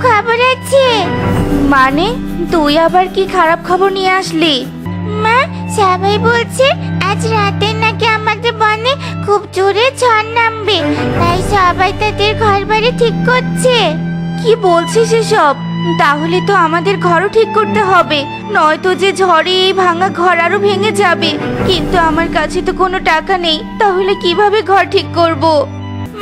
খবর আছে। মানে তুই আবার কি খারাপ খবর নিয়ে আসলি? মা, সবাই বলছে আজ রাতে নাকি আমাদের বনে খুব জোরে ঝড় নামবে, তাই সবাই তাদের ঘর বাড়ি ঠিক করছে। কি বলছিস এসব? তাহলে তো আমাদের ঘরও ঠিক করতে হবে, নয়তো যে ঝড়ে এই ভাঙা ঘর আরো ভেঙে যাবে। কিন্তু আমার কাছে তো কোনো টাকা নেই, তাহলে কিভাবে ঘর ঠিক করব?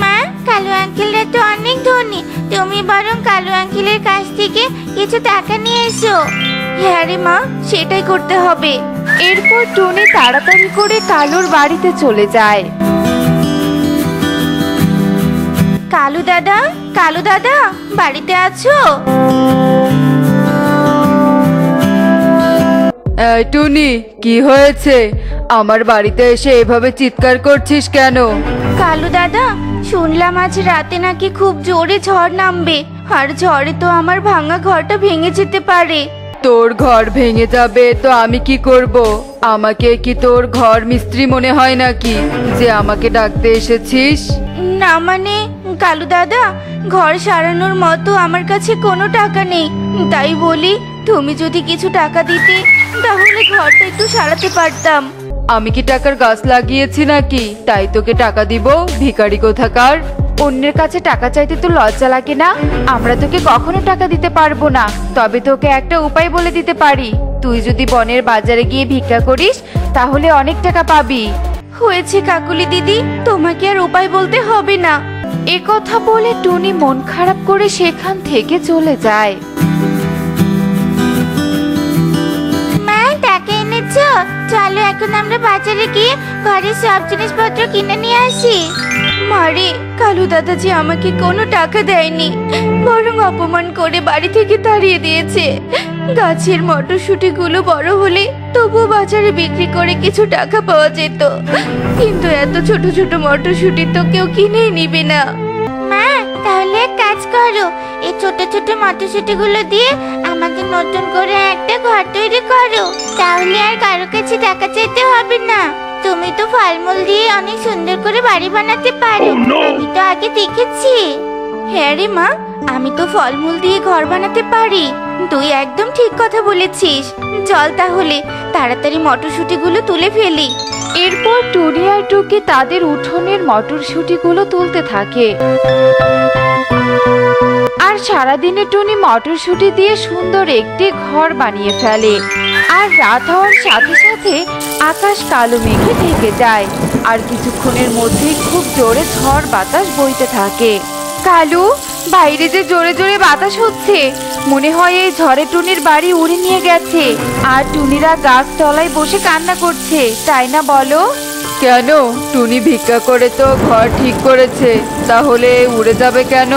মা, কালু আঙ্কেলরা তো অনেক ধনী, তুমি বরং কালু আঙ্কেলের কাছ থেকে কিছু টাকা নিয়ে এসো। হ্যাঁ রে মা, সেটাই করতে হবে। এরপর টুনি তাড়াতাড়ি করে কালুর বাড়িতে চলে যায়। কালু দাদা, কালু দাদা, বাড়িতে আছো? এই টুনি, কি হয়েছে? আমার বাড়িতে এসে এভাবে চিৎকার করছিস কেন? কালু দাদা, শুনলাম আজ রাতে নাকি খুব জোরে ঝড় নামবে, আর ঝড়ে তো আমার ভাঙা ঘরটা ভেঙে যেতে পারে। তোর ঘর ভেঙে যাবে তো আমি কি করব? আমাকে কি তোর ঘর মিস্ত্রি মনে হয় নাকি যে আমাকে ডাকতে এসেছিস? না মানে কালু দাদা, ঘর সারানোর মতো আমার কাছে কোনো টাকা নেই, তাই বলি তুমি যদি কিছু টাকা দিতে তাহলে ঘরটা একটু সারাতে পারতাম। আমি কি টাকার গাছ লাগিয়েছি নাকি তাই তোকে টাকা দিব? ভিখারি কোথাকার! অন্যের কাছে টাকা চাইতে তো লজ্জা লাগে না? আমরা তোকে কখনো টাকা দিতে পারবো না, তবে তোকে একটা উপায় বলে দিতে পারি। তুই যদি বনের বাজারে গিয়ে ভিক্ষা করিস তাহলে অনেক টাকা পাবি। হয়েছে কাকুলি দিদি, তোমাকে আর উপায় বলতে হবে না। এ কথা বলে টুনি মন খারাপ করে সেখান থেকে চলে যায়। মা, টাকা এনেছো? চলো এখন আমরা বাজারে গিয়ে ঘরের সব জিনিসপত্র কিনে নিয়ে আসি। মারে, কালু দাদা যে আমাকে কোনো টাকা দেয়নি, বরং অপমান করে বাড়ি থেকে তাড়িয়ে দিয়েছে। গাছের মটরশুঁটি গুলো বড় হলে তবুও বাজারে বিক্রি করে কিছু টাকা পাওয়া যেত, কিন্তু এত ছোট ছোট মটরশুঁটি তো কেউ কিনেই নিবে না। মা, তাহলে এক কাজ করো, এই ছোট ছোট মটরশুঁটি গুলো দিয়ে আমাদের নতুন করে একটা ঘর তৈরি করো, তাহলে আর কারো কাছে টাকা চাইতে হবে না। তুমি তো ফলমূল দিয়ে অনেক সুন্দর করে বাড়ি বানাতে পারো, আমি তো আগে দেখেছি। হ্যাঁ রে মা, আমি তো ফলমূল দিয়ে ঘর বানাতে পারি। তুই একদম ঠিক কথা বলেছিস। চল তাহলে তাড়াতাড়ি মটরশুঁটি গুলো তুলে ফেলি। এরপর টুনি আর টুকি তাদের উঠোনের মটরশুঁটিগুলো তুলতে থাকে। আর সারাদিনে টুনি মটরশুঁটি দিয়ে সুন্দর একটি ঘর বানিয়ে ফেলে। আর রাত হওয়ার সাথে সাথে আকাশ কালো মেঘে ঢেকে যায়, আর কিছুক্ষণের মধ্যেই খুব জোরে ঝড় বাতাস বইতে থাকে। কালু, বাইরে যে জোরে জোরে বাতাস হচ্ছে, মনে হয় এই ঝড়ে টুনির বাড়ি উড়ে নিয়ে গেছে, আর টুনিরা গাছ তলায় বসে কান্না করছে, তাই না বলো? কেন? টুনি ভিক্ষা করে তো ঘর ঠিক করেছে, তাহলে উড়ে যাবে কেন?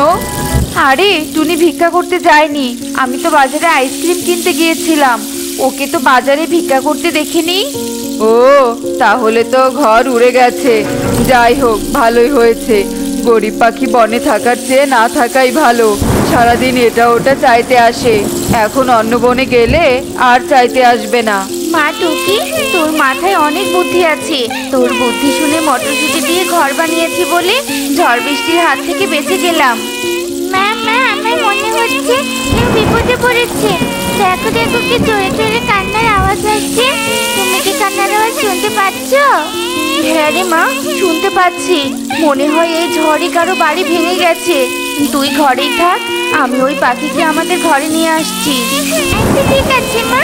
আরে টুনি ভিক্ষা করতে যায়নি, আমি তো বাজারে আইসক্রিম কিনতে গিয়েছিলাম, ওকে তো বাজারে ভিক্ষা করতে দেখিনি। ও, তাহলে তো ঘর উড়ে গেছে। যাই হোক, ভালোই হয়েছে। গরিব পাখি বনে থাকার চেয়ে না থাকাই ভালো। সারাদিন এটা ওটা চাইতে আসে, এখন অন্য বনে গেলে আর চাইতে আসবে না। মা টুকি, তোর মাথায় অনেক বুদ্ধি আছে। তোর বুদ্ধি শুনে মটরশুঁটি দিয়ে ঘর বানিয়েছি বলে ঝড় বৃষ্টির হাত থেকে বেঁচে গেলাম। মা, আমার মনে হচ্ছে কেউ বিপদে পড়েছে। দেখো দেখো, কি জোরে জোরে কান্নার আওয়াজ আসছে। তুমি কি কান্নার আওয়াজ শুনতে পাচ্ছ? হ্যাঁ রে মা, শুনতে পাচ্ছি। মনে হয় এই ঝড়ে কারো বাড়ি ভেঙে গেছে। তুই ঘরেই থাক, আমি ওই পাখিকে আমাদের ঘরে নিয়ে আসছি। ঠিক আছে মা।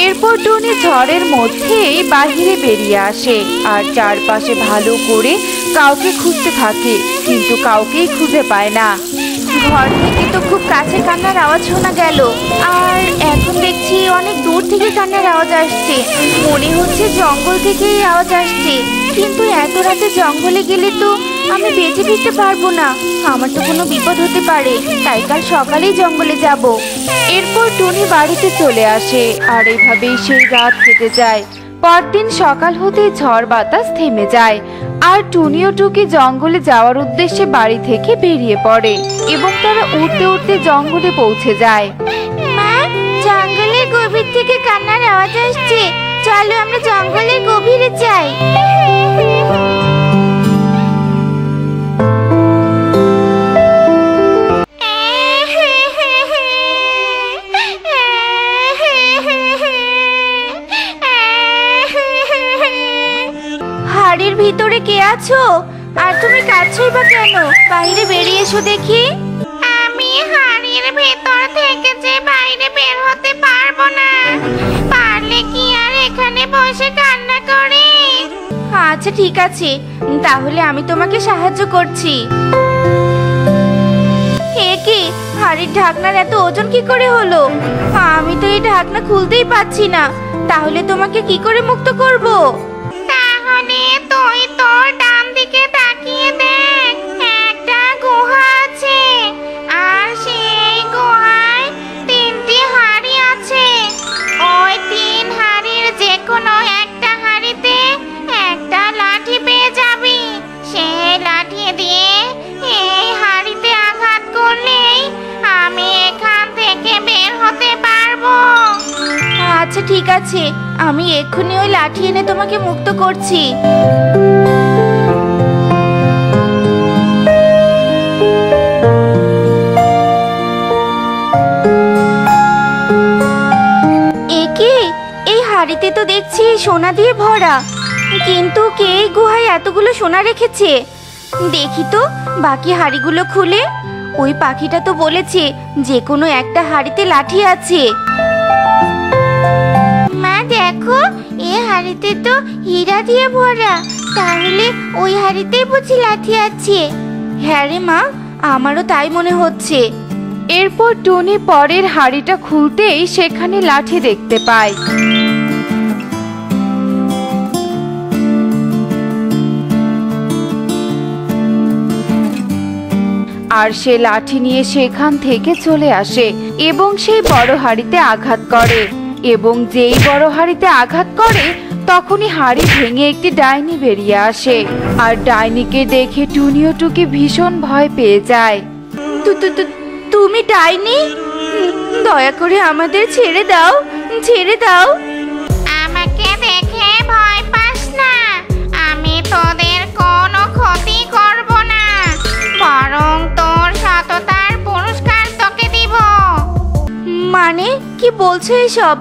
এরপর টুনি ঝড়ের মধ্যেই বাহিরে বেরিয়ে আসে আর চারপাশে ভালো করে কাউকে খুঁজতে থাকে, কিন্তু কাউকেই খুঁজে পায় না। ঘর থেকে তো খুব কাছে কান্নার আওয়াজ শোনা গেল, আর এখন দেখছি অনেক দূর থেকে কান্নার আওয়াজ আসছে। মনে হচ্ছে জঙ্গল থেকে এই আওয়াজ আসছে, কিন্তু এত রাতে জঙ্গলে গেলে তো আমি বেঁচে ফিরতে পারবো না। আমার তো কোনো বিপদ হতে পারে, তাই কাল সকালেই জঙ্গলে যাব। এরপর টুনি বাড়িতে চলে আসে, আর এভাবেই সেই রাত কেটে যায়। পরদিন সকাল হতেই ঝড় বাতাস থেমে যায়, আর টুনি ও টুকি জঙ্গলে যাওয়ার উদ্দেশ্যে বাড়ি থেকে বেরিয়ে পড়ে এবং তারা উঠতে উঠতে জঙ্গলে পৌঁছে যায়। মা, জঙ্গলের গভীর থেকে কান্নার আওয়াজ আসছে, চলো আমরা জঙ্গলের গভীরে যাই। ভিতরে কে আছো? আর তুমি কাঁদছোই বা কেন? বাইরে বেরিয়ে এসো দেখি। আমি হাড়ির ভেতর থেকে যে বাইরে বের হতে পারবো না। পারলে কি আর এখানে বসে কান্না করি? আচ্ছা ঠিক আছে, তাহলে আমি তোমাকে সাহায্য করছি। এ কি, হাড়ির ঢাকনার এত ওজন কি করে হলো? আমি তো এই ঢাকনা খুলতেই পাচ্ছি না। তাহলে তোমাকে কি করে মুক্ত করব? তাহলে তুই তোর ডান দিকে তাকিয়ে দেখ, একটা গুহা আছে। আর সেই গুহায় 3টি হাড়ি আছে। ওই 3 হাড়ির যে কোনো একটা হাড়িতে একটা লাঠি পেয়ে যাবি। সেই লাঠি দিয়ে এই হাড়িতে আঘাত করলেই আমি এখান থেকে বের হতে পারবো। আচ্ছা ঠিক আছে, আমি এক্ষুনি ওই লাঠি এনে তোমাকে মুক্ত করছি। এই হাড়িতে তো দেখছি সোনা দিয়ে ভরা, কিন্তু কে এই গুহায় এতগুলো সোনা রেখেছে? দেখি তো বাকি হাড়িগুলো খুলে। ওই পাখিটা তো বলেছে যে কোনো একটা হাড়িতে লাঠি আছে। মা দেখো, এই হাড়িতে তো হীরা দিয়ে ভরা। তাহলে ওই হাড়িতেই বুঝি লাঠি আছে। হ্যাঁ রে মা, আমারও তাই মনে হচ্ছে। এরপর টুনি পরের হাড়িটা খুলতেই সেখানে লাঠি দেখতে পায়। আর সে লাঠি নিয়ে সেখান থেকে চলে আসে এবং সেই বড় হাড়িতে আঘাত করে, এবং যেই বড় হাড়িতে আঘাত করে তখনই হাড়ি ভেঙে একটি ডাইনি বেরিয়ে আসে। আর ডাইনিকে দেখে টুনি ও টুকি ভীষণ ভয় পেয়ে যায়। তুমি ডাইনি? দয়া করে আমাদের ছেড়ে দাও, ছেড়ে দাও। আমাকে দেখে ভয় পাস না। আমি তোদের কোনো ক্ষতি করব না, বরং তোর সততার পুরস্কার তোকে দিব। মানে কি বলছো এসব?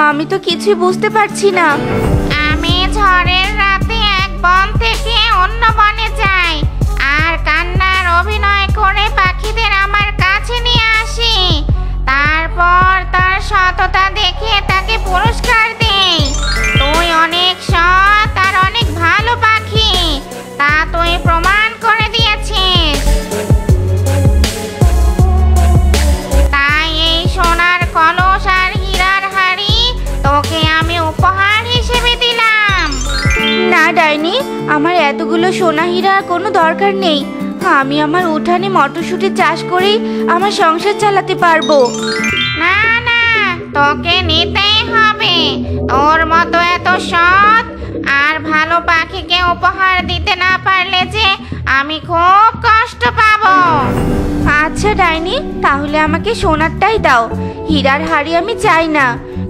আমি তো কিছুই বুঝতে পারছি না। আমি ঝড়ের রাতে এক বন থেকে অন্য বনে যাই আর কান্নার অভিনয় করে পাখিদের আমার কাছে নিয়ে আসি। তারপর তার সততা দেখে তাকে পুরস্কার দেই। তুই অনেক সৎ আর অনেক ভালো পাখি, তা তুই প্রমাণ করে দিয়েছিস। তাই এই সোনার কলস আর হীরার হাড়ি তোকে আমি উপহার হিসেবে দিলাম। না ডাইনি, আমার এতগুলো সোনা হীরার কোনো দরকার নেই। আমি আমার উঠানে মটরশুঁটি চাষ করেই আমার সংসার চালাতে পারবো। না না, তোকে নিতেই হবে। তোর মতো এত সৎ আর ভালো পাখিকে উপহার দিতে না পারলে যে আমি খুব কষ্ট পাবো। আচ্ছা ডাইনি, তাহলে আমাকে সোনারটাই দাও। হীরার হাড়ি আমি চাই না,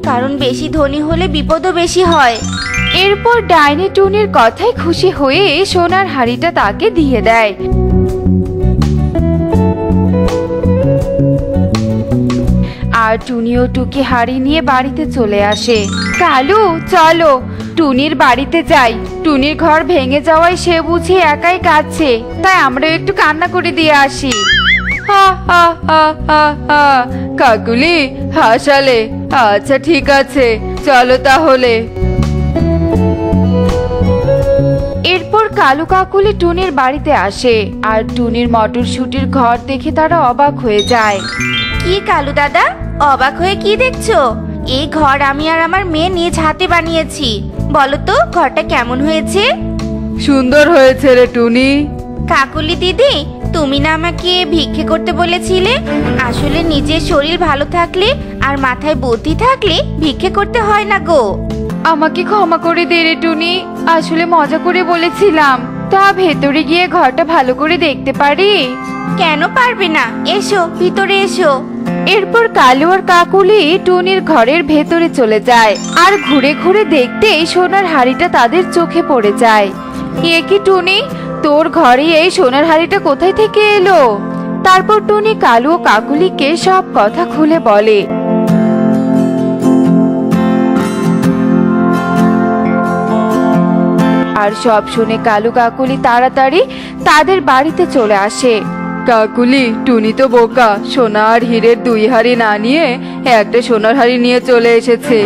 কারণ বেশি ধনী হলে বিপদও বেশি হয়। এরপর ডাইনি টুনির কথায় খুশি হয়ে সোনার হাড়িটা তাকে দিয়ে দেয়। আর টুনি ও টুকি হাড়ি নিয়ে বাড়িতে চলে আসে। কালু চলো টুনির বাড়িতে যাই। টুনির ঘর ভেঙে যাওয়ায় সে বুঝি একাই কাঁদছে, তাই আমরাও একটু কান্না করে দিয়ে আসি। হা হা হা হা হা। কাকুলি হাসালে। আচ্ছা ঠিক আছে, চলো তাহলে। এরপর কালু কাকুলি টুনির বাড়িতে আসে আর টুনির মটরশুঁটির ঘর দেখে তারা অবাক হয়ে যায়। কি কালু দাদা, অবাক হয়ে কি দেখছো? এই ঘর আমি আর আমার মেয়ে নিজ হাতে বানিয়েছি। বলো তো ঘরটা কেমন হয়েছে? সুন্দর হয়েছে রে টুনি। কাকুলি দিদি, তুমি না আমাকে ভিক্ষে করতে বলেছিলে? আসলে নিজের শরীর ভালো থাকলে আর মাথায় বুদ্ধি থাকলে ভিক্ষে করতে হয় না গো। আমাকে ক্ষমা করে দে রে টুনি, আসলে মজা করে বলেছিলাম। তা ভেতরে গিয়ে ঘরটা ভালো করে দেখতে পারি? কেন পারবে না, এসো ভিতরে এসো। এরপর কালু আর কাকুলি টুনির ঘরের ভেতরে চলে যায় আর ঘুরে ঘুরে দেখতে সোনার হাড়িটা তাদের চোখে পড়ে যায়। এ কি টুনি, তোর ঘরে এই সোনার হাড়িটা কোথায় থেকে এলো? তারপর টুনি কালু ও কাকুলিকে সব কথা খুলে বলে। আর সব শুনে কালু কাকুলি তাড়াতাড়ি তাদের বাড়িতে চলে আসে। কাকুলি, টুনি তো বোকা, সোনা আর হীরের 2 হাড়ি না নিয়ে একটা সোনার হাড়ি নিয়ে চলে এসেছে।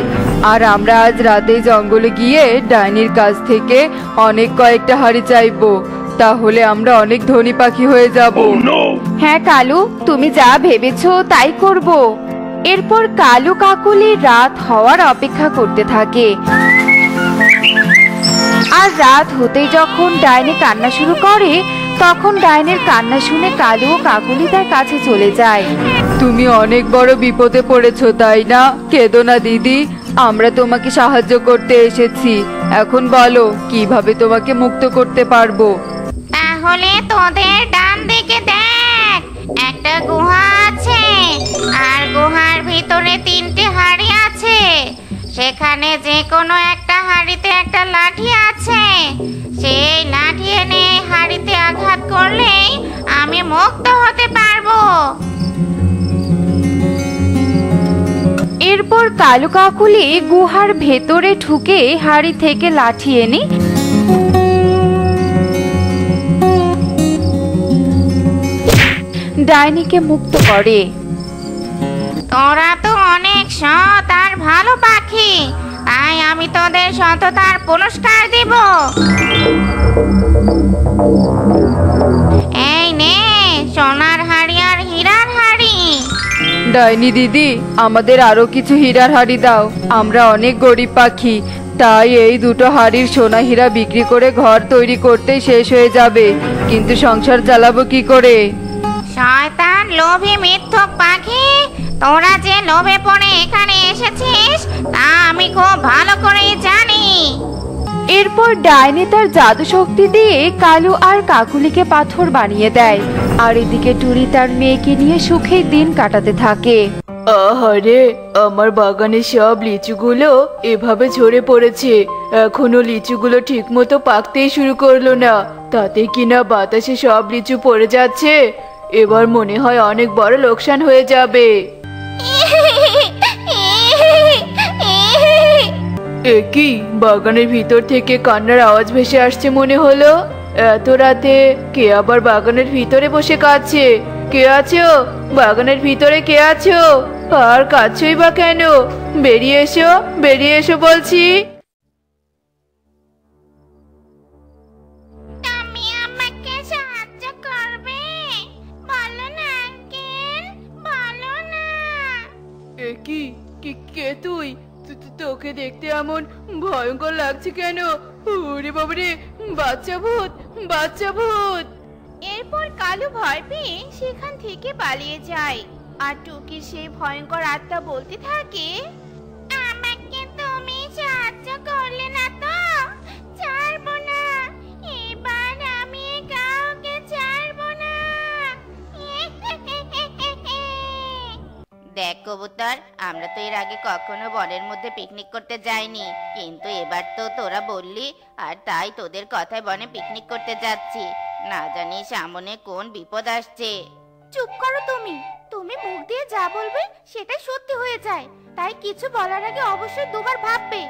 আর আমরা আজ রাতেই জঙ্গলে গিয়ে ডাইনির কাছ থেকে অনেক কয়েকটা হাড়ি চাইবো, তাহলে আমরা অনেক ধনী পাখি হয়ে যাব। হ্যাঁ কালু, তুমি যা ভেবেছো তাই করব। এরপর কালু কাকুলি রাত হওয়ার অপেক্ষা করতে থাকে। আর রাত হতেই যখন ডাইনি কান্না শুরু করে, তখন ডাইনের কান্না শুনে কালু ও কাকুলি তার কাছে চলে যায়। তুমি অনেক বড় বিপদে পড়েছো, তাই না? কেঁদো না দিদি, আমরা তোমাকে সাহায্য করতে এসেছি। এখন বলো কিভাবে তোমাকে মুক্ত করতে পারবো। তাহলে তোদের ডান দিকে দেখ, একটা গুহা আছে, আর গুহার ভিতরে 3টে হাড়ি আছে। সেখানে যে কোনো একটা হাড়িতে একটা লাঠি আছে। সেই লাঠি এনে হাড়িতে আঘাত করলেই আমি মুক্ত হতে পারবো। এরপর কালু কাকুলি গুহার ভেতরে ঢুকে হাড়ি থেকে লাঠি এনে ডাইনিকে মুক্ত করে। তোরা তো অনেক সৎ আর ভালো পাখি, তাই আমি তোদের সততার পুরস্কার দিব। এই নে সোনার হাড়ি আর হীরার হাড়ি। ডাইনি দিদি, আমাদের আরো কিছু হীরার হাড়ি দাও, আমরা অনেক গরিব পাখি, তাই এই 2টো হাড়ির সোনা হীরা বিক্রি করে ঘর তৈরি করতেই শেষ হয়ে যাবে, কিন্তু সংসার চালাবো কি করে? শয়তান লোভী মিথ্যুক পাখি, তোরা যে লোভে পড়ে এখানে এসেছিস তা আমি খুব ভালো করেই জানি। এরপর ডাইনি তার জাদু শক্তি দিয়ে কালু আর কাকুলিকে পাথর বানিয়ে দেয়। আর এদিকে টুনি তার মেয়েকে নিয়ে সুখে দিন কাটাতে থাকে। আহারে, আমার বাগানের সব লিচুগুলো এভাবে ঝরে পড়েছে, এখনো লিচুগুলো ঠিক মতো পাকতেই শুরু করলো না, তাতে কিনা বাতাসে সব লিচু পড়ে যাচ্ছে। এবার মনে হয় অনেক বড় লোকসান হয়ে যাবে। একই বাগানের ভিতর থেকে কান্নার আওয়াজ ভেসে আসছে মনে হলো। এত রাতে কে আবার বাগানের ভিতরে বসে কাঁদছে? কে আছো বাগানের ভিতরে? কে আছো? আর কাঁদছই বা কেন? বেরিয়ে এসো, বেরিয়ে এসো বলছি। তুমি আমাকে সাহায্য করবে? বলো না আঙ্কেল, বলো না। একই, কে তুই? তোকে দেখতে এমন ভয়ঙ্কর লাগছে কেন? ওরে বাবারে, বাচ্চা ভূত, বাচ্চা ভূত! এরপর কালু ভয় পেয়ে সেখান থেকে পালিয়ে যায়। আর টুকির সেই ভয়ঙ্কর আত্মা বলতে থাকে, আমাকে তুমি সাহায্য করলে না তো ছাড়বো না, এবার আমি কাউকে ছাড়বো না। দেখ কবুতর, আমরা তো এর আগে কখনো বনের মধ্যে পিকনিক করতে যাইনি, কিন্তু এবার তো তোরা বললি, আর তাই তোদের কথায় বনে পিকনিক করতে যাচ্ছি। না জানি সামনে কোন বিপদ আসছে। চুপ করো তুমি, তুমি মুখ দিয়ে যা বলবে সেটাই সত্যি হয়ে যায়, তাই কিছু বলার আগে অবশ্যই দুবার ভাববে।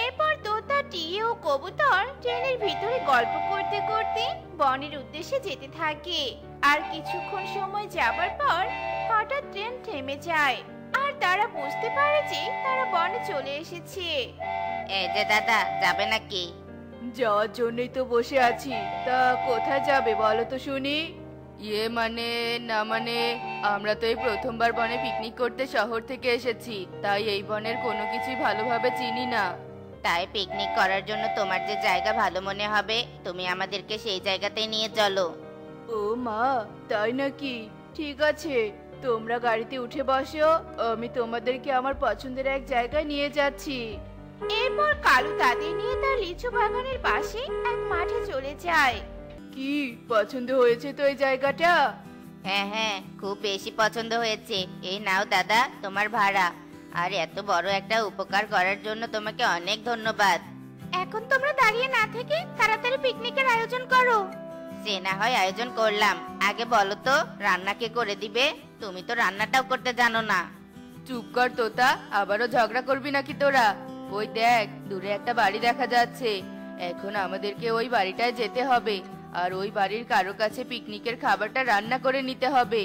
এরপর তোতা, টিয়া ও কবুতর ট্রেনের ভিতরে গল্প করতে করতে বনের উদ্দেশ্যে যেতে থাকে। আর কিছুক্ষণ সময় যাবার পর হঠাৎ ট্রেন থেমে যায়, আর তারা বুঝতে পারে যে তারা বনে চলে এসেছে। এই যে দাদা, যাবে নাকি? যাওয়ার জন্যই তো বসে আছি, তা কোথায় যাবে বলো তো শুনি। আমরা তো এই প্রথমবার বনে পিকনিক করতে শহর থেকে এসেছি, তাই এই বনের কোনো কিছুই ভালোভাবে চিনি না। তাই পিকনিক করার জন্য তোমার যে জায়গা ভালো মনে হবে তুমি আমাদেরকে সেই জায়গাতেই নিয়ে চলো। ও মা, তাই নাকি? ঠিক আছে, তোমরা গাড়িতে উঠে বসো, আমি তোমাদেরকে আমার পছন্দের এক জায়গায় নিয়ে যাচ্ছি। এরপর কালু তাদের নিয়ে তার লিচু বাগানের পাশে এক মাঠে চলে যায়। কি পছন্দ হয়েছে তো এই জায়গাটা? হ্যাঁ হ্যাঁ, খুব বেশি পছন্দ হয়েছে। এই নাও দাদা তোমার ভাড়া, আর এত বড় একটা উপকার করার জন্য তোমাকে অনেক ধন্যবাদ। এখন তোমরা দাঁড়িয়ে না থেকে তাড়াতাড়ি পিকনিকের আয়োজন করো। সে না হয় আয়োজন করলাম, আগে বলো তো রান্না কে করে দিবে? তুমি তো রান্নাটাও করতে জানো না। চুপ কর তোতা, আবারও ঝগড়া করবি নাকি তোরা? ওই দেখ, দূরে একটা বাড়ি দেখা যাচ্ছে। এখন আমাদেরকে ওই বাড়িটায় যেতে হবে, আর ওই বাড়ির কারো কাছে পিকনিকের খাবারটা রান্না করে নিতে হবে।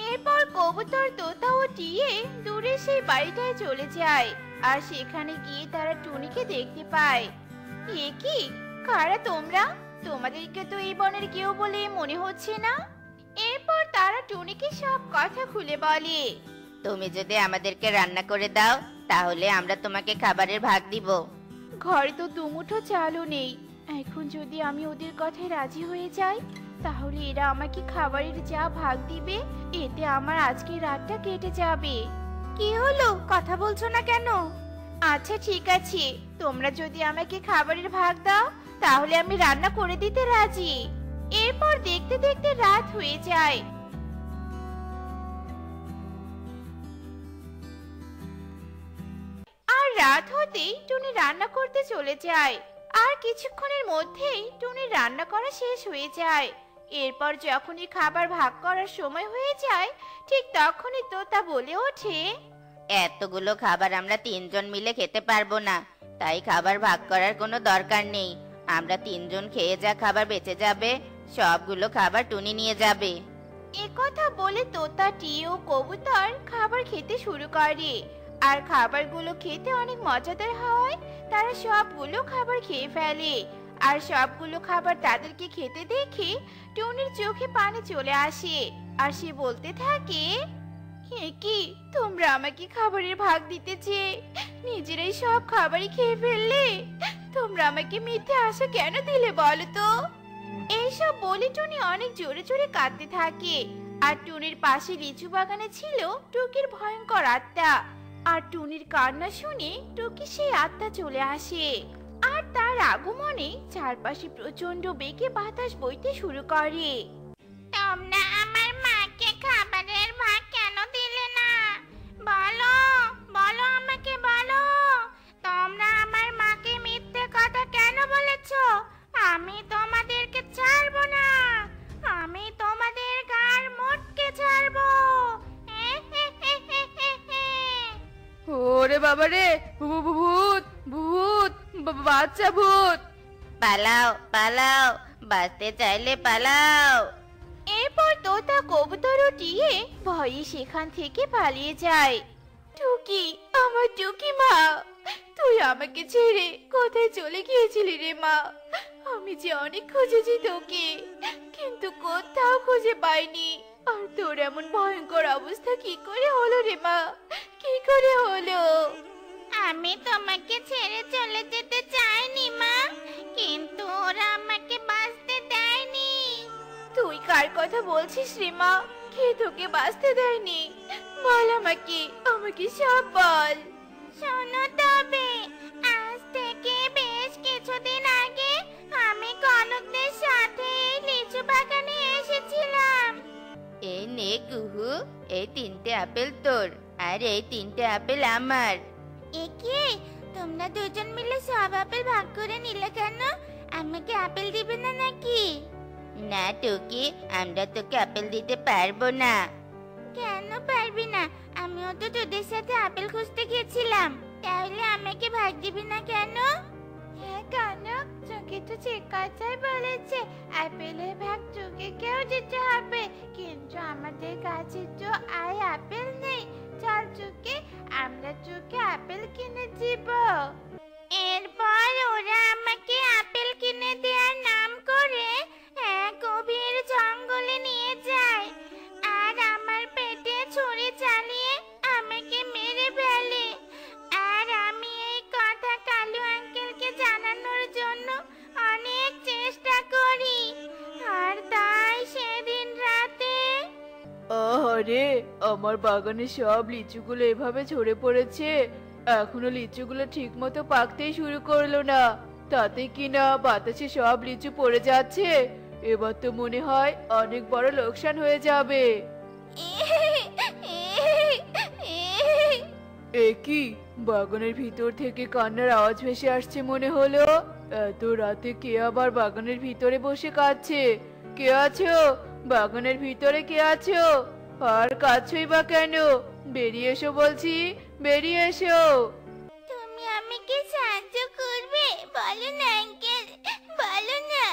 এরপর কবুতর, তোতা ও টিয়ে দূরে সেই বাড়িটায় চলে যায়। আর সেখানে গিয়ে তারা টুনিকে দেখতে পায়। এ কি, কারা তোমরা? তোমাদেরকে তো এই বনের কেউ বলে মনে হচ্ছে না। এরপর তারা টুনিকে সব কথা খুলে বলে। তুমি যদি আমাদেরকে রান্না করে দাও তাহলে আমরা তোমাকে খাবারের ভাগ দিব। ঘরে তো দুমুঠো চালও নেই। এখন যদি আমি ওদের কথায় রাজি হয়ে যাই, তাহলে এরা আমাকে খাবারের যা ভাগ দিবে, এতে আমার আজকে রাতটা কেটে যাবে। কি হলো, কথা বলছো না কেন? আচ্ছা ঠিক আছে, তোমরা যদি আমাকে খাবারের ভাগ দাও তাহলে আমি রান্না করে দিতে রাজি। এরপর দেখতে দেখতে রাত হয়ে যায়। আর রাত হতেই টুনি রান্না করতে চলে যায়। আর কিছুক্ষণের মধ্যেই টুনির রান্না করা শেষ হয়ে যায়। এরপর যখনই খাবার ভাগ করার সময় হয়ে যায়, ঠিক তখনই তোতা বলে ওঠে, এতগুলো খাবার আমরা তিনজন মিলে খেতে পারবো না, তাই খাবার ভাগ করার কোনো দরকার নেই। আমরা তিনজন খেয়ে যা খাবার বেঁচে যাবে সবগুলো খাবার টুনি নিয়ে যাবে। একথা বলে তোতা, টিয়া ও কবুতর খাবার খেতে শুরু করে। আর খাবারগুলো খেতে অনেক মজাদার হওয়ায় তারা সবগুলো খাবার খেয়ে ফেলে। আর সবগুলো খাবার তাদেরকে খেতে দেখে টুনির চোখে পানি চলে আসে। আর সে বলতে থাকে, এ কি, তোমরা আমাকে খাবারের ভাগ দিতে চেয়ে নিজেরাই সব খাবারই খেয়ে ফেললে? তোমরা আমাকে মিথ্যে আশা কেন দিলে বলো তো? এইসব বলে টুনি অনেক জোরে জোরে কাঁদতে থাকে। আর টুনির পাশে লিচু বাগানে ছিল টুকির ভয়ঙ্কর আত্মা। আর টুনির কান্না শুনে টুকি সেই আত্মা চলে আসে। আর তার আগমনে চারপাশে প্রচন্ড বেগে বাতাস বইতে শুরু করে। তোমরা আমার মাকে খাবারের ভাগ কেন দিলে না? বলো, বলো, আমাকে বলো। তোমরা আমার মাকে মিথ্যে কথা কেন বলেছো? আমি তোমাদেরকে ছাড়বো না। আমি তোমাদের গার মোটকে ছাড়বো। ওরে বাবা রে, ভূত ভূত, বাচ্চা ভূত! পালাও পালাও, বাঁচতে চাইলে পালাও। এরপর তোতা, কবুতর ও টিয়ে ভয়ে সেখান থেকে পালিয়ে যায়। টুকি, আমার টুকি মা, তুই আমাকে ছেড়ে কোথায় চলে গিয়েছিলি রে মা? আমি যে অনেক খুঁজেছি তোকে, কিন্তু কোথাও খুঁজে পাইনি। আর তোর এমন ভয়ঙ্কর অবস্থা কি করে হলো রে মা? কি করে হলো? আমি তোমাকে ছেড়ে চলে যেতে চাইনি মা, কিন্তু ওরা আমাকে বাঁচতে দেয়নি। তুই কার কথা বলছিস রে মা? কে তোকে বাঁচতে দেয়নি? বল আমাকে, আমাকে সব বল। শোনো তবে, আজ থেকে বেশ কিছুদিন আগে আমি কনকদের সাথে এই লিচু বাগানে এসেছিলাম। এই নে কুহু, এই 3টে আপেল তোর, আর এই 3টে আপেল আমার। একে, তোমরা দুজন মিলে সব আপেল ভাগ করে নিলে কেন? আমাকে আপেল দিবে না নাকি? না টুকি, আমরা তোকে আপেল দিতে পারবো না। কেন পারবি না? আমিও তো তোদের সাথে আপেল খুঁজতে গেছিলাম। তাহলে আমাকে ভাগ দিবি না কেন? হ্যাঁ কনক, চোখে তো ঠিক কথাই বলেছে। আপেলের ভাগ চোখে কেউ দিতে হবে, কিন্তু আমাদের কাছে তো আর আপেল নেই। চল চোখে, আমরা চোখে আপেল কিনে দিব। এরপর ওরা আমাকে আপেল কিনে দেওয়ার নাম করে এক গভীর জঙ্গলে নিয়ে যায়। আর আমার পেটে ছুরি চালিয়ে আমাকে মেরে ফেলে। আর আমি এই কথা কালু আঙ্কেলকে জানানোর জন্য অনেক চেষ্টা করি। আর তাই সেদিন রাতে আরে, আমার বাগানে সব লিচুগুলো এভাবে ঝরে পড়েছে। এখনো লিচুগুলো ঠিক মতো পাকতেই শুরু করলো না, তাতে কিনা বাতাসে সব লিচু পড়ে যাচ্ছে। এবার তো মনে হয় অনেক বড় লোকসান হয়ে যাবে। এ কি, বাগানের ভিতর থেকে কান্নার আওয়াজ ভেসে আসছে মনে হলো। এত রাতে কে আবার বাগানের ভিতরে বসে কাঁদছে? কে আছো? বাগানের ভিতরে কে আছো? আর কাঁদছই বা কেন? বেরিয়ে এসো বলছি, বেরিয়ে এসো। তুমি আমাকে সাহায্য করবে? বলো না আঙ্কেল, বলো না।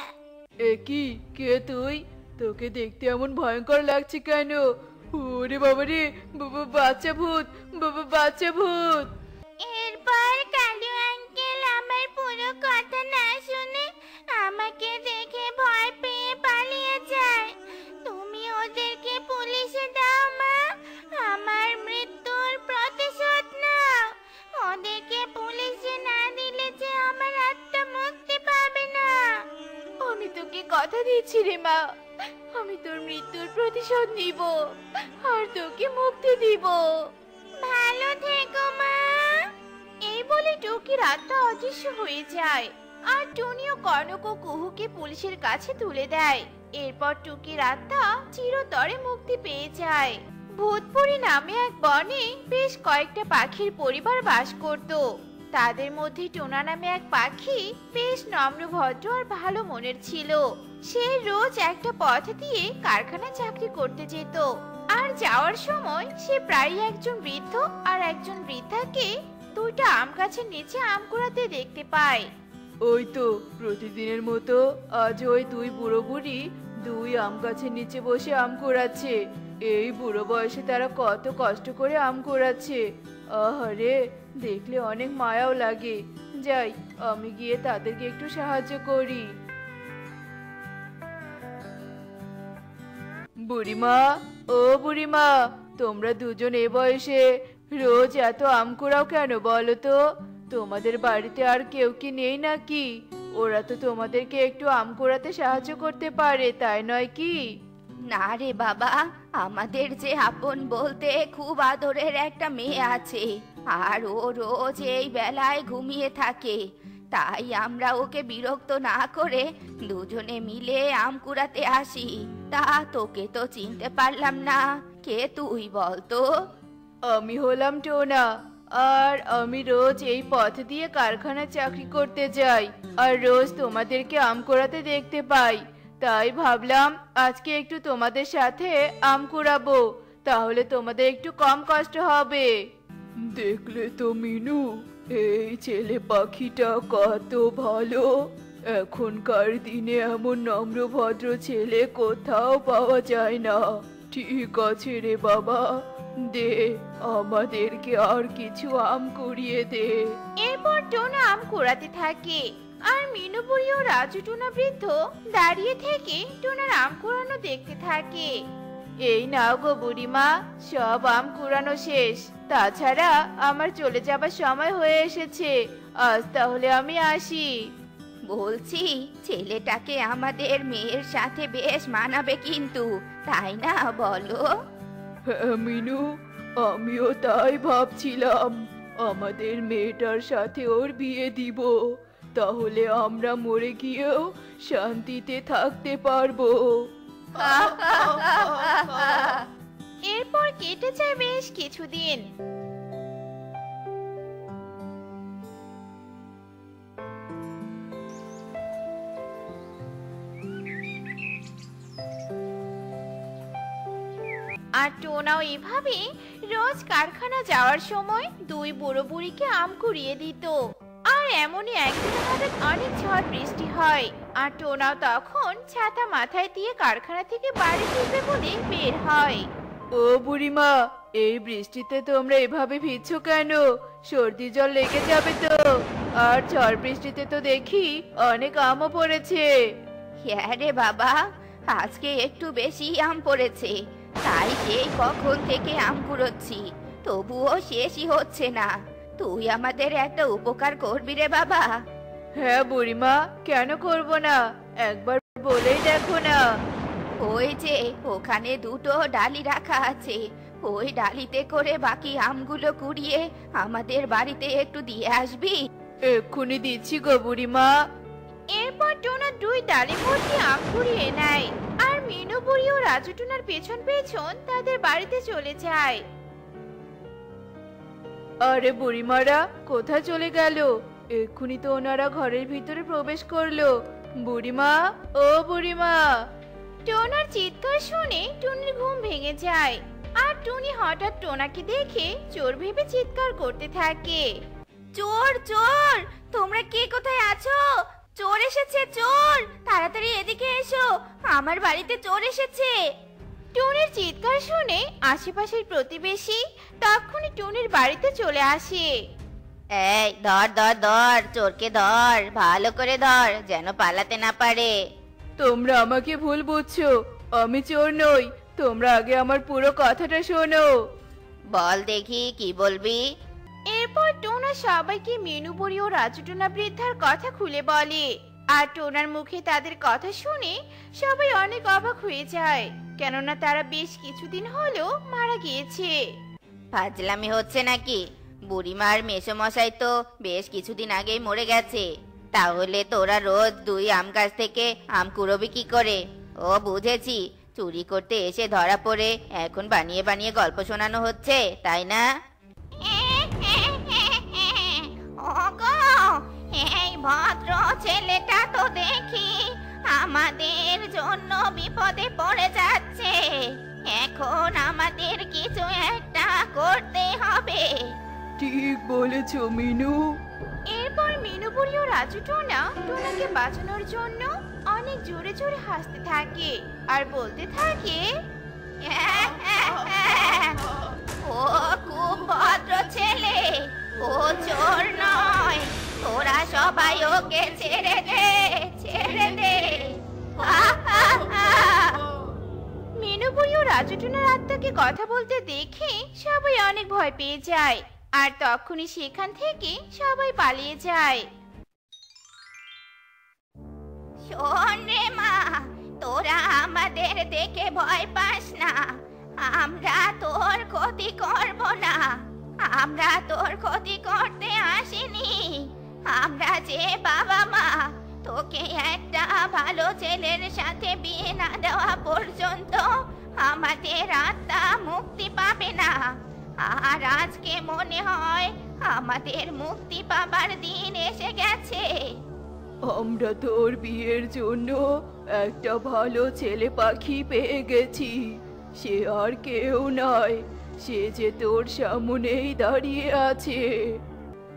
এ কি, কে তুই? তোকে দেখতে এমন ভয়ঙ্কর লাগছে কেন? ওরে বাবা রে, বাচ্চা ভূত, বাচ্চা ভূত। এরপর কালু আঙ্কেল আমার পুরো কথা না শুনে আমাকে দেখে ভয় পেয়ে পালিয়ে যায়। তুমি ওদেরকে পুলিশে দাও মা, আমার মৃত্যুর প্রতিশোধ নাও। ওদেরকে পুলিশে না দিলে যে আমার আত্মা মুক্তি পাবে না। আমি তোকে কথা দিচ্ছি রে মা, আমি তোর মৃত্যুর প্রতিশোধ নিব আর তোকে মুক্তি দিব। ভালো থেকো মা। এই বলে টুকির আত্মা অদৃশ্য হয়ে যায় আর টুনি ও কনক ও কুহুকে পুলিশের কাছে তুলে দেয়। এরপর টুকির আত্মা চিরতরে মুক্তি পেয়ে যায়। ভূতপুরী নামে এক বনে বেশ কয়েকটা পাখির পরিবার বাস করত। তাদের মধ্যে টোনা নামে এক পাখি বেশ নম্র, ভদ্র আর ভালো মনের ছিল। সে রোজ একটা পথ দিয়ে কারখানায় চাকরি করতে যেত, আর যাওয়ার সময় সে প্রায়ই একজন বৃদ্ধ আর একজন বৃদ্ধাকে দুইটা আম গাছের নিচে আম কুড়াতে দেখতে পায়। ওই তো প্রতিদিনের মতো আজ ওই দুই বুড়ো বুড়ি দুই আম গাছের নিচে বসে আম কুড়াচ্ছে। এই বুড়ো বয়সে তারা কত কষ্ট করে আম কুড়াচ্ছে। আহারে, দেখলে অনেক মায়াও লাগে। যাই, আমি গিয়ে তাদেরকে একটু সাহায্য করি। বুড়িমা, ও বুড়িমা, তোমরা দুজন এ বয়সে রোজ এত আম কুড়াও কেন বলো তো? তোমাদের বাড়িতে আর কেউ কি নেই নাকি? ওরা তো তোমাদেরকে একটু আম কুড়াতে সাহায্য করতে পারে, তাই নয় কি? না রে বাবা, আমাদের যে আপন বলতে খুব আদরের একটা মেয়ে আছে, আর ও রোজ এই বেলায় ঘুমিয়ে থাকে। তাই আমরা ওকে বিরক্ত না করে দুজনে মিলে আম কুড়াতে আসি। তা তোকে তো চিনতে পারলাম না, কে তুই বলতো? আমি হলাম টোনা, আর আমি রোজ এই পথ দিয়ে কারখানায় চাকরি করতে যাই, আর রোজ তোমাদেরকে আম কুড়াতে দেখতে পাই। তাই ভাবলাম আজকে একটু তোমাদের সাথে আম কুড়াবো, তাহলে তোমাদের একটু কম কষ্ট হবে। দেখলে তো মিনু, এই ছেলে পাখিটা কত ভালো। এখনকার দিনে এমন নম্র ভদ্র ছেলে কোথাও পাওয়া যায় না। ঠিক আছে রে বাবা, দে আমাদেরকে আর কিছু আম কুড়িয়ে দে। এরপর টোনা আম কুড়াতে থাকে, আর মিনু বুড়ি ও রাজু টোনা বৃদ্ধ দাঁড়িয়ে থেকে টোনার আম কুড়ানো দেখতে থাকে। এই নাও গো বুড়িমা, সব আম কুড়ানো শেষ। তাছাড়া আমার চলে যাবার সময় হয়ে এসেছে, আজ তাহলে আমি আসি। বলছি, ছেলেটাকে আমাদের মেয়ের সাথে বেশ মানাবে কিন্তু, তাই না বলো? হ্যাঁ মিনু, আমিও তাই ভাবছিলাম। আমাদের মেয়েটার সাথে ওর বিয়ে দিব, তাহলে আমরা মরে গিয়েও শান্তিতে থাকতে পারবো। এরপর কেটে যায় বেশ কিছুদিন। আর টোনাও এভাবে রোজ কারখানা যাওয়ার সময় দুই বুড়ো বুড়িকে আম কুড়িয়ে দিত। আর এমনই একদিন হঠাৎ অনেক ঝড় বৃষ্টি হয়, আর টোনাও তখন ছাতা মাথায় দিয়ে কারখানা থেকে বাড়ি ফিরবে বলে বের হয়। ও বুড়িমা, এই বৃষ্টিতে তোমরা এভাবে ভিজছো কেন? সর্দি জল লেগে যাবে তো। আর ঝড় বৃষ্টিতে তো দেখি অনেক আমও পড়েছে। হ্যাঁ রে বাবা, আজকে একটু বেশি আম পড়েছে, তাই সেই কখন থেকে আম কুড়োচ্ছি, তবুও শেষই হচ্ছে না। তুই আমাদের একটা উপকার করবি রে বাবা? হ্যাঁ বুড়িমা, কেন করব না, একবার বলেই দেখো না। ওই যে ওখানে দুটো ডালি রাখা আছে, ওই ডালিতে করে বাকি আমগুলো কুড়িয়ে আমাদের বাড়িতে একটু দিয়ে আসবি? এক্ষুনি দিচ্ছি গো বুড়িমা। এরপর টোনা দুই ডালি ভর্তি আম কুড়িয়ে নেয়, আর মিনু বুড়ি ও রাজু টোনার পেছন পেছন তাদের বাড়িতে চলে যায়। আরে বুড়িমারা কোথায় চলে গেল? এক্ষুনি তো ওনারা ঘরের ভিতরে প্রবেশ করলো। বুড়িমা, ও বুড়িমা। টোনার চিৎকার শুনে টুনির ঘুম ভেঙে যায়, আর টুনি হঠাৎ টোনাকে দেখে চোর ভেবে চিৎকার করতে থাকে। চোর চোর, তোমরা কে কোথায় আছো? চোর এসেছে, চোর! তাড়াতাড়ি এদিকে এসো, আমার বাড়িতে চোর এসেছে। টুনির চিৎকার শুনে আশেপাশের প্রতিবেশী তখনই টুনির বাড়িতে চলে আসে। এই ধর ধর ধর, চোরকে ধর, ভালো করে ধর, যেন পালাতে না পারে। তোমরা আমাকে ভুল বুঝছো, আমি চোর নই। তোমরা আগে আমার পুরো কথাটা শোনো। বল দেখি কি বলবি। এরপর টোনা সবাইকে মিনু বুড়ি ও রাজু টোনা বৃদ্ধার কথা খুলে বলে। আর টোনার মুখে তাদের কথা শুনে সবাই অনেক অবাক হয়ে যায়, কেননা তারা বেশ কিছুদিন হলো মারা গিয়েছে। ফাজলামি হচ্ছে নাকি? বুড়িমার মেসোমশাই তো বেশ কিছুদিন আগেই মরে গেছে। তাহলে তোরা রোজ দুই আম গাছ থেকে আম কুড়োবি কি করে? ও বুঝেছি, চুরি করতে এসে ধরা পড়ে এখন বানিয়ে বানিয়ে গল্প শোনানো হচ্ছে, তাই না? ওগো, এই ভদ্র ছেলেটা তো দেখি আমাদের জন্য বিপদে পড়ে যাচ্ছে। এখন আমাদের কিছু একটা করতে হবে। ঠিক বলেছো মিনু। এরপর মিনু বুড়ি ও রাজু টোনা টোনাকে বাঁচানোর জন্য অনেক জোরে জোরে হাসতে থাকে আর বলতে থাকে, ও খুব ভদ্র ছেলে, ও চোর নয়। তোরা সবাই ওকে ছেড়ে দে, ছেড়ে দে। মিনু বুড়ি ও রাজু টোনার আত্মাকে কথা বলতে দেখে সবাই অনেক ভয় পেয়ে যায়। আর তখনই সেখান থেকে সবাই পালিয়ে যায়। শোন রে মা, তোরা আমাদের দেখে ভয় পাস না। আমরা তোর ক্ষতি করব না। আমরা তোর ক্ষতি করতে আসিনি। আমরা যে বাবা মা, তোকে একটা ভালো ছেলের সাথে বিয়ে না দেওয়া পর্যন্ত আমাদের আত্মা মুক্তি পাবে না। আর আজকে মনে হয় আমাদের মুক্তি পাবার দিন এসে গেছে। আমরা তোর বিয়ের জন্য একটা ভালো ছেলে পাখি পেয়ে গেছি। সে আর কেউ নয়, সে যে তোর সামনেই দাঁড়িয়ে আছে।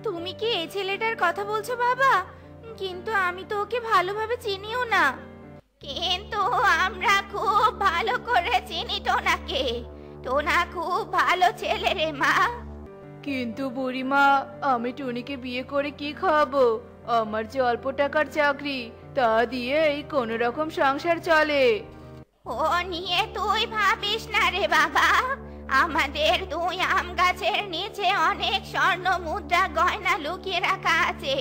তুমি কি এই ছেলেটার কথা বলছো বাবা? কিন্তু আমি তো ওকে ভালোভাবে চিনিও না। কিন্তু আমরা খুব ভালো করে চিনি টোনাকে। টোনা খুব ভালো ছেলে রে মা। কিন্তু বুড়িমা, আমি টুনিকে বিয়ে করে কি খাবো? আমার যে অল্প টাকার চাকরি, তা দিয়েই কোনো রকম সংসার চলে। ও নিয়ে তুই ভাবিস না রে বাবা। আমাদের দুই আম গাছের নিচে অনেক স্বর্ণ মুদ্রা গয়না লুকিয়ে রাখা আছে।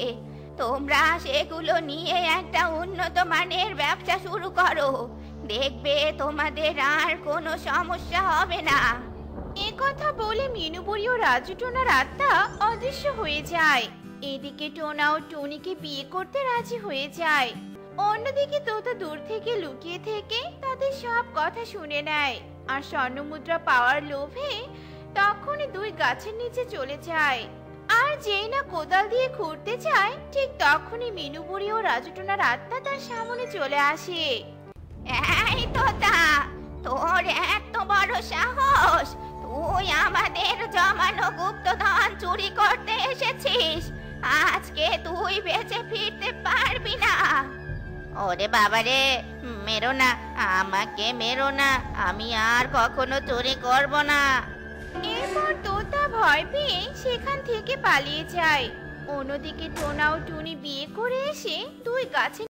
তোমরা সেগুলো নিয়ে একটা উন্নত মানের ব্যবসা শুরু করো। দেখবে তোমাদের আর কোনো সমস্যা হবে না। এ কথা বলে মিনু বুড়ি ও রাজু টোনার আত্মা অদৃশ্য হয়ে যায়। এদিকে টোনা ও টুনিকে বিয়ে করতে রাজি হয়ে যায়। অন্যদিকে তোতা দূর থেকে লুকিয়ে থেকে তাদের সব কথা শুনে নেয় আর স্বর্ণমুদ্রা পাওয়ার লোভে তখনই দুই গাছের নিচে চলে যায়। আর যেই না কোদাল দিয়ে খুঁড়তে যায়, ঠিক তখনই মিনু বুড়ি ও রাজু টোনার আত্মা তার সামনে চলে আসে। এই তোতা, তোর এত বড় সাহস! তুই আমাদের জমানো গুপ্তধন চুরি করতে এসেছিস। আজকে তুই বেঁচে ফিরতে পারবি না। ওরে বাবারে, মেরো না, আমাকে মেরো না, আমি আর কখনো চুরি করব না। এরপর তোতা ভয় পেয়ে সেখান থেকে পালিয়ে যায়। অন্যদিকে টোনা ও টুনি বিয়ে করে এসে দুই গাছের